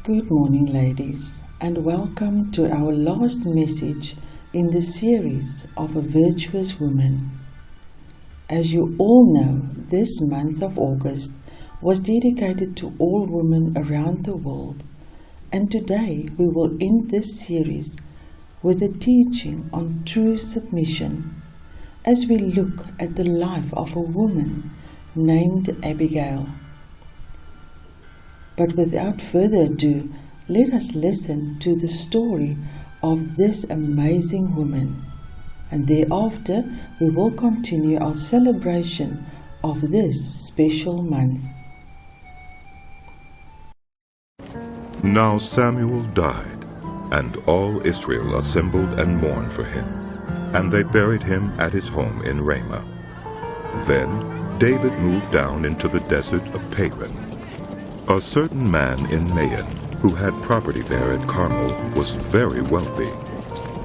Good morning, ladies, and welcome to our last message in the series of A Virtuous Woman. As you all know, this month of August was dedicated to all women around the world, and today we will end this series with a teaching on true submission as we look at the life of a woman named Abigail. But without further ado, let us listen to the story of this amazing woman, and thereafter we will continue our celebration of this special month. Now Samuel died, and all Israel assembled and mourned for him, and they buried him at his home in Ramah. Then David moved down into the desert of Paran. A certain man in Maon, who had property there at Carmel, was very wealthy.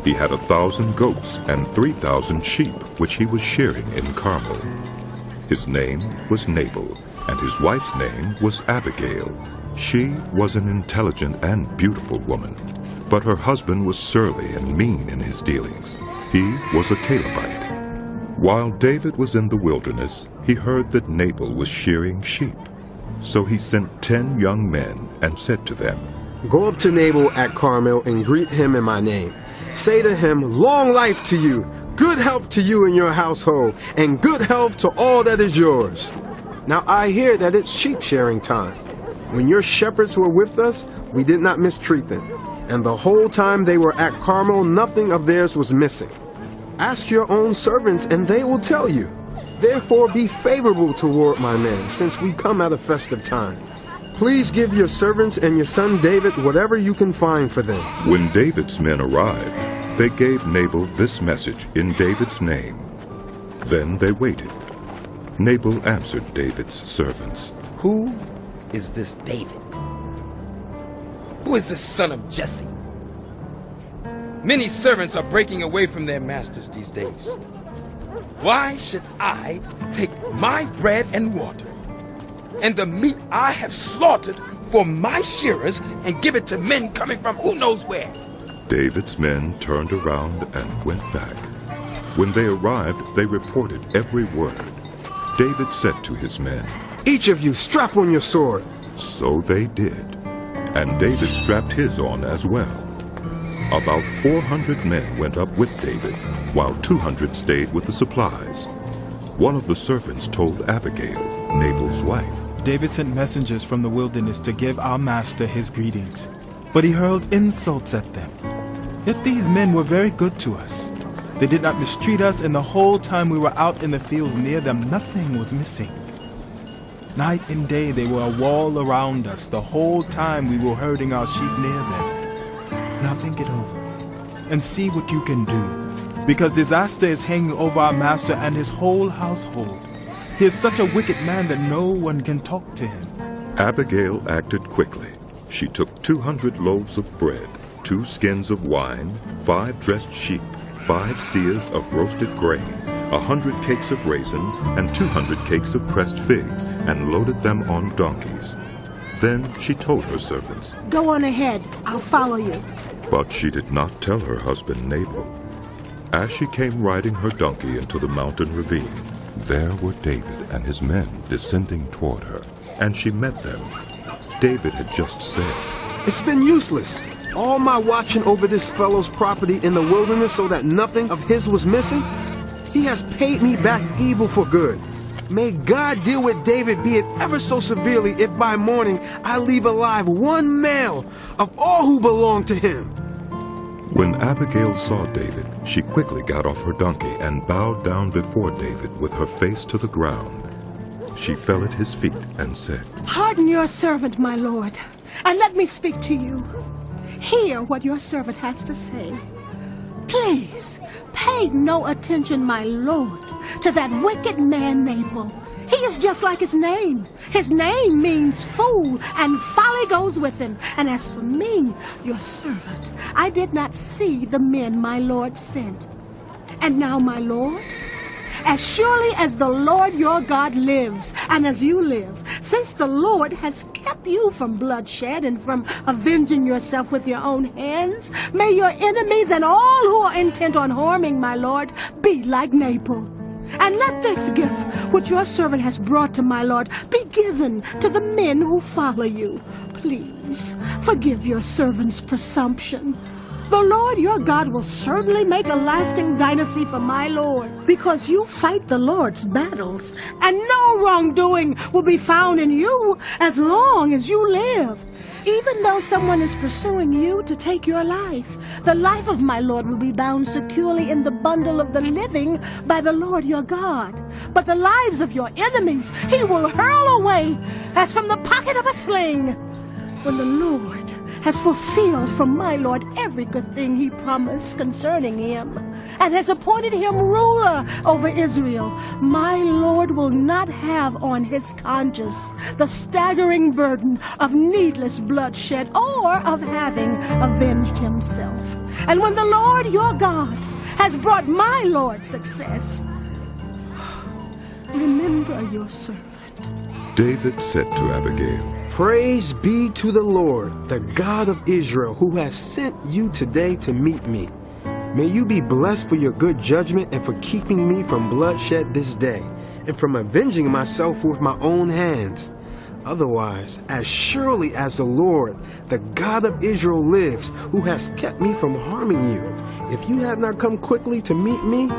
He had 1,000 goats and 3,000 sheep, which he was shearing in Carmel. His name was Nabal, and his wife's name was Abigail. She was an intelligent and beautiful woman, but her husband was surly and mean in his dealings. He was a Calebite. While David was in the wilderness, he heard that Nabal was shearing sheep. So he sent 10 young men and said to them, "Go up to Nabal at Carmel and greet him in my name. Say to him, 'Long life to you, good health to you and your household, and good health to all that is yours.' Now I hear that it's sheep shearing time. When your shepherds were with us, we did not mistreat them, and the whole time they were at Carmel, nothing of theirs was missing. Ask your own servants, and they will tell you. Therefore be favorable toward my men, since we come at a festive time. Please give your servants and your son David whatever you can find for them." When David's men arrived, they gave Nabal this message in David's name. Then they waited. Nabal answered David's servants, "Who is this David? Who is this son of Jesse? Many servants are breaking away from their masters these days. Why should I take my bread and water and the meat I have slaughtered for my shearers and give it to men coming from who knows where?" David's men turned around and went back. When they arrived, they reported every word. David said to his men, "Each of you strap on your sword." So they did, and David strapped his on as well. About 400 men went up with David, while 200 stayed with the supplies. One of the servants told Abigail, Nabal's wife, "David sent messengers from the wilderness to give our master his greetings, but he hurled insults at them. Yet these men were very good to us. They did not mistreat us, and the whole time we were out in the fields near them, nothing was missing. Night and day they were a wall around us the whole time we were herding our sheep near them. Now think it over, and see what you can do, because disaster is hanging over our master and his whole household. He is such a wicked man that no one can talk to him." Abigail acted quickly. She took 200 loaves of bread, 2 skins of wine, 5 dressed sheep, 5 seahs of roasted grain, 100 cakes of raisins, and 200 cakes of pressed figs, and loaded them on donkeys. Then she told her servants, "Go on ahead, I'll follow you." But she did not tell her husband Nabal. As she came riding her donkey into the mountain ravine, there were David and his men descending toward her, and she met them. David had just said, "It's been useless. All my watching over this fellow's property in the wilderness so that nothing of his was missing. He has paid me back evil for good. May God deal with David, be it ever so severely, if by morning I leave alive one male of all who belong to him." When Abigail saw David, she quickly got off her donkey and bowed down before David with her face to the ground. She fell at his feet and said, "Pardon your servant, my lord, and let me speak to you. Hear what your servant has to say. Please, pay no attention, my lord, to that wicked man Nabal. He is just like his name. His name means fool, and folly goes with him. And as for me, your servant, I did not see the men my lord sent. And now, my lord, As surely as the Lord your God lives, and as you live, since the Lord has kept you from bloodshed and from avenging yourself with your own hands, may your enemies and all who are intent on harming my Lord be like Nabal. And let this gift which your servant has brought to my Lord be given to the men who follow you. Please forgive your servant's presumption. The Lord your God will certainly make a lasting dynasty for my Lord, because you fight the Lord's battles, and no wrongdoing will be found in you as long as you live. Even though someone is pursuing you to take your life, the life of my Lord will be bound securely in the bundle of the living by the Lord your God. But the lives of your enemies he will hurl away as from the pocket of a sling. When the Lord has fulfilled from my Lord every good thing he promised concerning him, and has appointed him ruler over Israel, my Lord will not have on his conscience the staggering burden of needless bloodshed or of having avenged himself. And when the Lord your God has brought my Lord success, remember your servant. David said to Abigail, Praise be to the Lord, the God of Israel, who has sent you today to meet me. May you be blessed for your good judgment and for keeping me from bloodshed this day, and from avenging myself with my own hands. Otherwise, as surely as the Lord, the God of Israel lives, who has kept me from harming you, if you had not come quickly to meet me,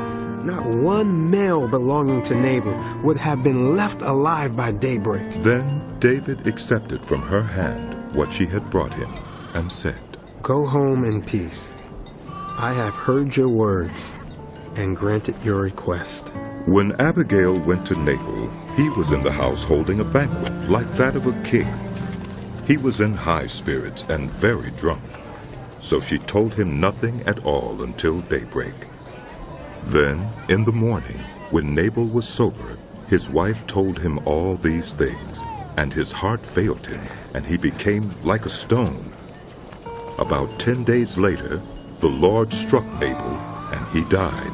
not one male belonging to Nabal would have been left alive by daybreak. Then David accepted from her hand what she had brought him, and said, Go home in peace. I have heard your words and granted your request. When Abigail went to Nabal, he was in the house holding a banquet like that of a king. He was in high spirits and very drunk, so she told him nothing at all until daybreak. Then, in the morning, when Nabal was sober, his wife told him all these things, and his heart failed him, and he became like a stone. About 10 days later, the Lord struck Nabal, and he died.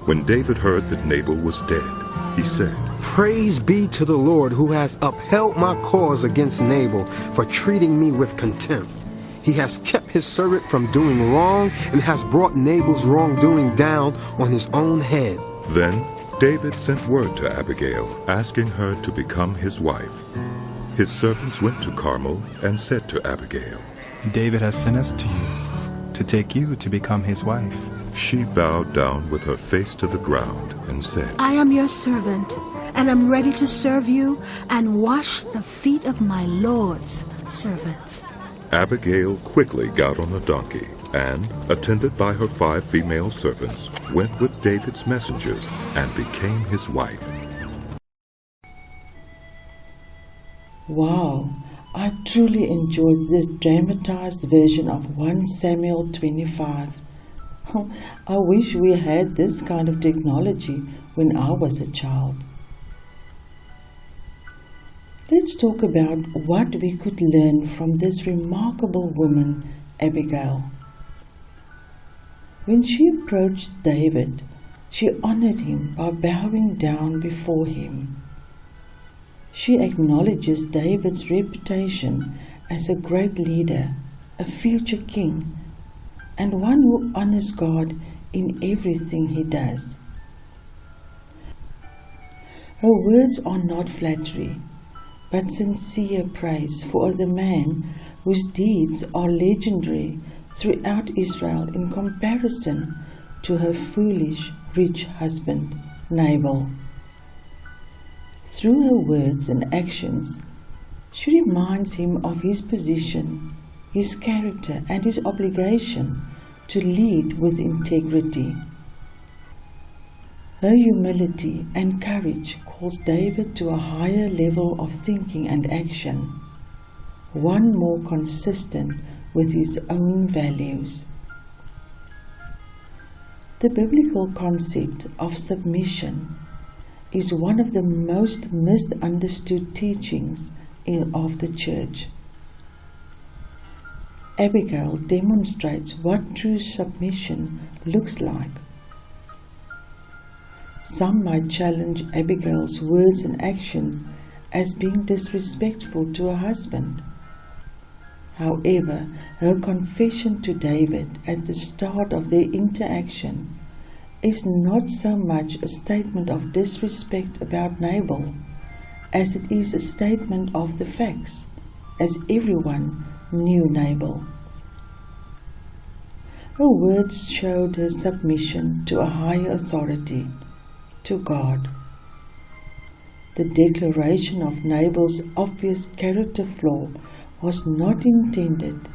When David heard that Nabal was dead, he said, Praise be to the Lord, who has upheld my cause against Nabal for treating me with contempt. He has kept his servant from doing wrong and has brought Nabal's wrongdoing down on his own head. Then David sent word to Abigail, asking her to become his wife. His servants went to Carmel and said to Abigail, David has sent us to you, to take you to become his wife. She bowed down with her face to the ground and said, I am your servant, and am ready to serve you and wash the feet of my Lord's servants. Abigail quickly got on a donkey and, attended by her 5 female servants, went with David's messengers and became his wife. Wow, I truly enjoyed this dramatized version of 1 Samuel 25. I wish we had this kind of technology when I was a child. Let's talk about what we could learn from this remarkable woman, Abigail. When she approached David, she honored him by bowing down before him. She acknowledges David's reputation as a great leader, a future king, and one who honors God in everything he does. Her words are not flattery, but sincere praise for the man whose deeds are legendary throughout Israel in comparison to her foolish, rich husband, Nabal. Through her words and actions, she reminds him of his position, his character, and his obligation to lead with integrity. Her humility and courage calls David to a higher level of thinking and action, one more consistent with his own values. The biblical concept of submission is one of the most misunderstood teachings of the church. Abigail demonstrates what true submission looks like. Some might challenge Abigail's words and actions as being disrespectful to her husband. However, her confession to David at the start of their interaction is not so much a statement of disrespect about Nabal as it is a statement of the facts, as everyone knew Nabal. Her words showed her submission to a higher authority, to God. The declaration of Nabal's obvious character flaw was not intended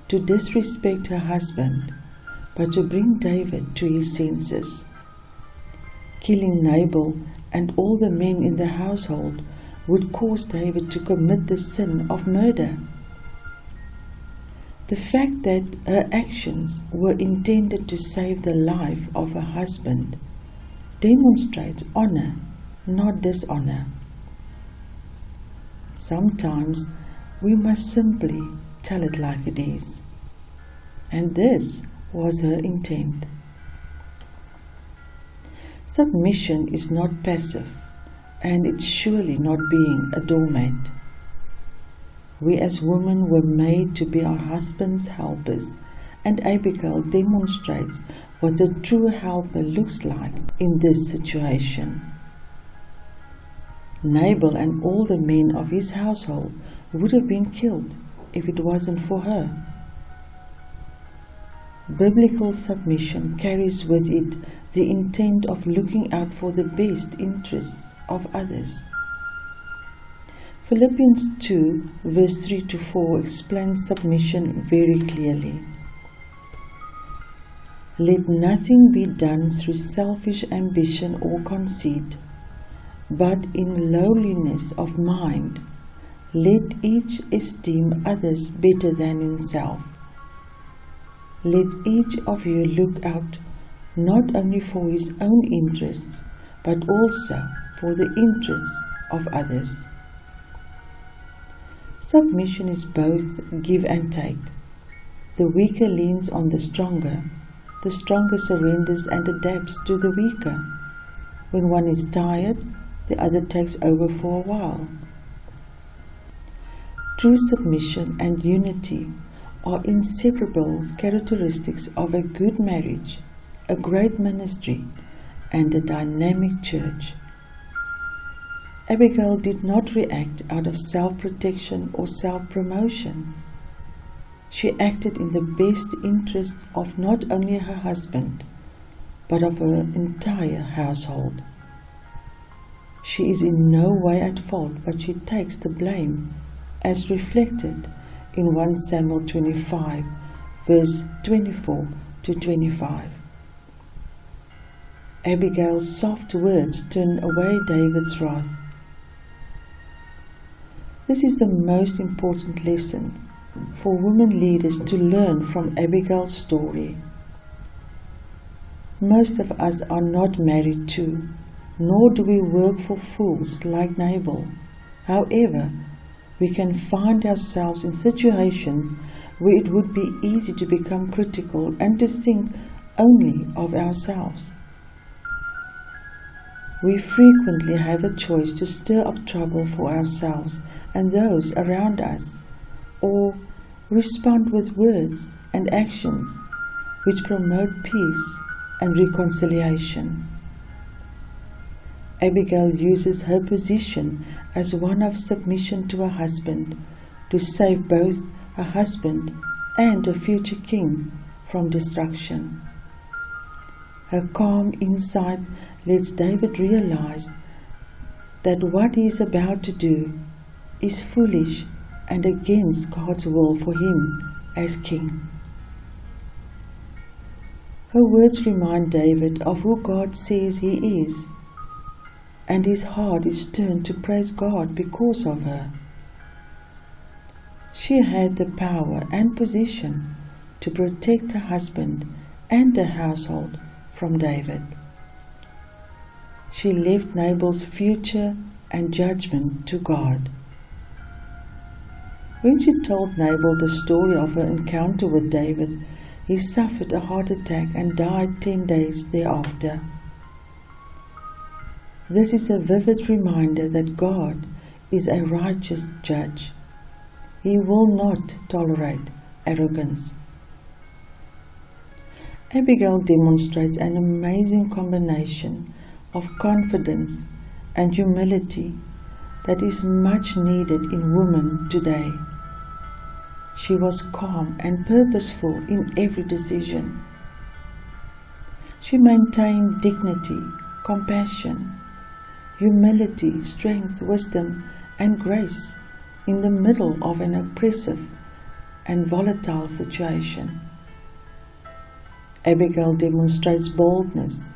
to disrespect her husband, but to bring David to his senses. Killing Nabal and all the men in the household would cause David to commit the sin of murder. The fact that her actions were intended to save the life of her husband demonstrates honor, not dishonor. Sometimes we must simply tell it like it is, and this was her intent. Submission is not passive, and it's surely not being a doormat. We as women were made to be our husband's helpers, and Abigail demonstrates what a true helper looks like in this situation. Nabal and all the men of his household would have been killed if it wasn't for her. Biblical submission carries with it the intent of looking out for the best interests of others. Philippians 2 verse 3-4 explains submission very clearly. Let nothing be done through selfish ambition or conceit, but in lowliness of mind, let each esteem others better than himself. Let each of you look out not only for his own interests, but also for the interests of others. Submission is both give and take. The weaker leans on the stronger surrenders and adapts to the weaker. When one is tired, the other takes over for a while. True submission and unity are inseparable characteristics of a good marriage, a great ministry, and a dynamic church. Abigail did not react out of self-protection or self-promotion. She acted in the best interests of not only her husband, but of her entire household. She is in no way at fault, but she takes the blame, as reflected in 1 Samuel 25, verse 24-25. Abigail's soft words turn away David's wrath. This is the most important lesson for women leaders to learn from Abigail's story. Most of us are not married to, nor do we work for fools like Nabal. However, we can find ourselves in situations where it would be easy to become critical and to think only of ourselves. We frequently have a choice to stir up trouble for ourselves and those around us, or respond with words and actions which promote peace and reconciliation. Abigail uses her position as one of submission to her husband to save both her husband and her future king from destruction. Her calm insight lets David realize that what he is about to do is foolish and against God's will for him as king. Her words remind David of who God says he is, and his heart is turned to praise God because of her. She had the power and position to protect her husband and her household from David. She left Nabal's future and judgment to God. When she told Nabal the story of her encounter with David, he suffered a heart attack and died 10 days thereafter. This is a vivid reminder that God is a righteous judge. He will not tolerate arrogance. Abigail demonstrates an amazing combination of confidence and humility that is much needed in women today. She was calm and purposeful in every decision. She maintained dignity, compassion, humility, strength, wisdom, and grace in the middle of an oppressive and volatile situation. Abigail demonstrates boldness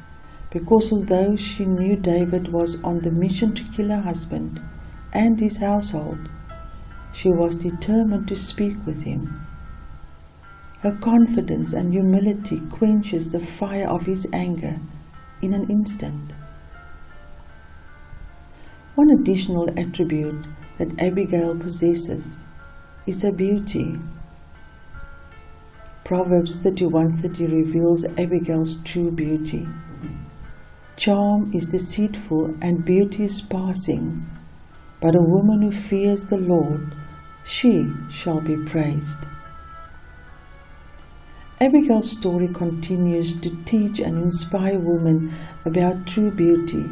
because although she knew David was on the mission to kill her husband and his household, she was determined to speak with him. Her confidence and humility quenches the fire of his anger in an instant. One additional attribute that Abigail possesses is her beauty. Proverbs 31:30 reveals Abigail's true beauty. Charm is deceitful and beauty is passing, but a woman who fears the Lord, she shall be praised. Abigail's story continues to teach and inspire women about true beauty,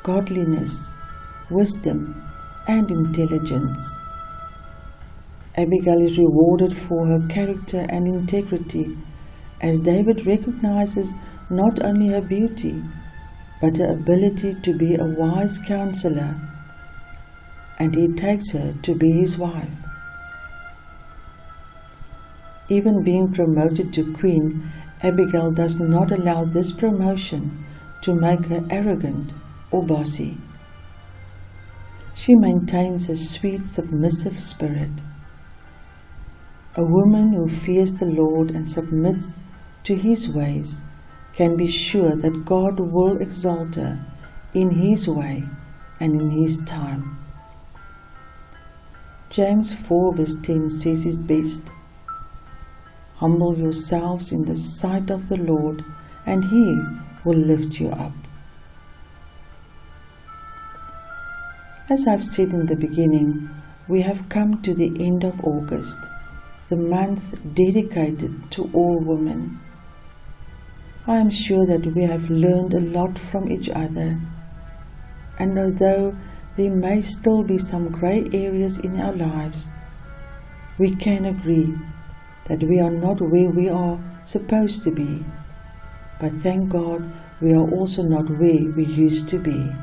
godliness, wisdom, and intelligence. Abigail is rewarded for her character and integrity, as David recognizes not only her beauty, but her ability to be a wise counselor, and he takes her to be his wife. Even being promoted to queen, Abigail does not allow this promotion to make her arrogant or bossy. She maintains a sweet, submissive spirit. A woman who fears the Lord and submits to His ways can be sure that God will exalt her in His way and in His time. James 4 verse 10 says it best, "Humble yourselves in the sight of the Lord, and He will lift you up." As I've said in the beginning, we have come to the end of August, the month dedicated to all women. I am sure that we have learned a lot from each other, and although there may still be some grey areas in our lives, we can agree that we are not where we are supposed to be, but thank God we are also not where we used to be.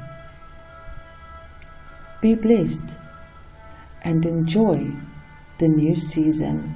Be blessed and enjoy the new season.